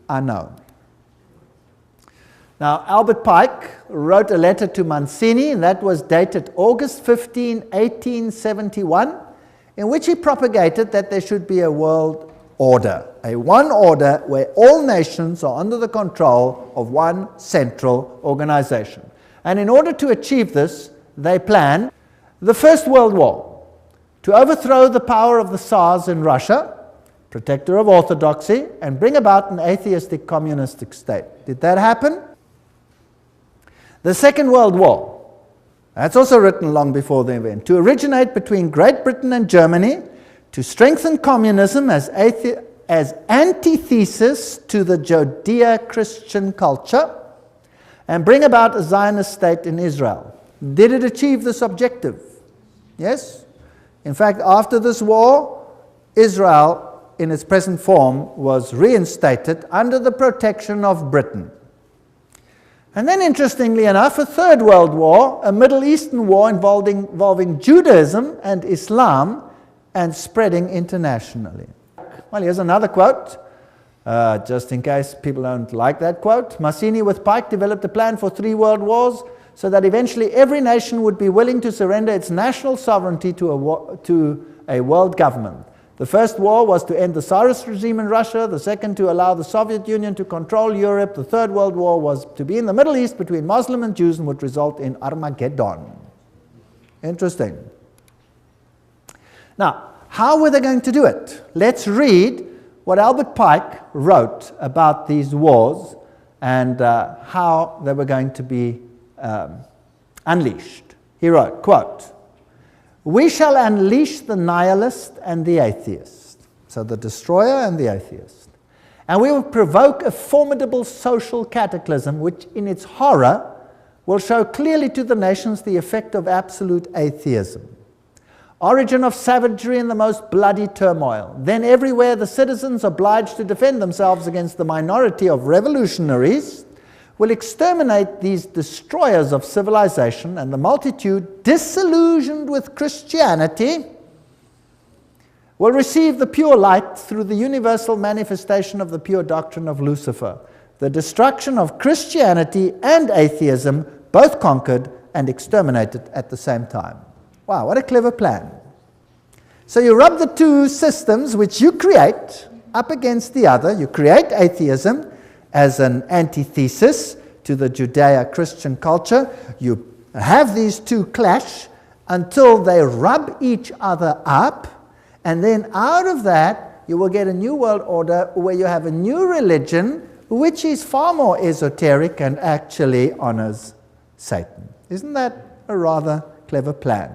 are known. Now, Albert Pike wrote a letter to Mancini, and that was dated August 15, 1871, in which he propagated that there should be a world order, a one order where all nations are under the control of one central organization. And in order to achieve this, they planned the First World War, to overthrow the power of the Tsars in Russia, protector of orthodoxy, and bring about an atheistic communistic state. Did that happen? The Second World War, that's also written long before the event, to originate between Great Britain and Germany, to strengthen communism as antithesis to the Judeo-Christian culture, and bring about a Zionist state in Israel. Did it achieve this objective? Yes. In fact, after this war, Israel, in its present form, was reinstated under the protection of Britain. And then, interestingly enough, a Third World War, a Middle Eastern war involving Judaism and Islam, and spreading internationally. Well, here's another quote, just in case people don't like that quote. Mancini with Pike developed a plan for 3 world wars so that eventually every nation would be willing to surrender its national sovereignty to a world government. The first war was to end the Tsarist regime in Russia, the second to allow the Soviet Union to control Europe, the Third World War was to be in the Middle East between Muslim and Jews and would result in Armageddon. Interesting. Now, how were they going to do it? Let's read what Albert Pike wrote about these wars and how they were going to be unleashed. He wrote, quote, "We shall unleash the nihilist and the atheist," so the destroyer and the atheist, "and we will provoke a formidable social cataclysm which in its horror will show clearly to the nations the effect of absolute atheism. Origin of savagery and the most bloody turmoil. Then everywhere the citizens obliged to defend themselves against the minority of revolutionaries will exterminate these destroyers of civilization, and the multitude, disillusioned with Christianity, will receive the pure light through the universal manifestation of the pure doctrine of Lucifer. The destruction of Christianity and atheism, both conquered and exterminated at the same time." Wow, what a clever plan. So you rub the two systems which you create up against the other. You create atheism as an antithesis to the Judeo-Christian culture. You have these two clash until they rub each other up, and then out of that you will get a new world order where you have a new religion which is far more esoteric and actually honors Satan. Isn't that a rather clever plan?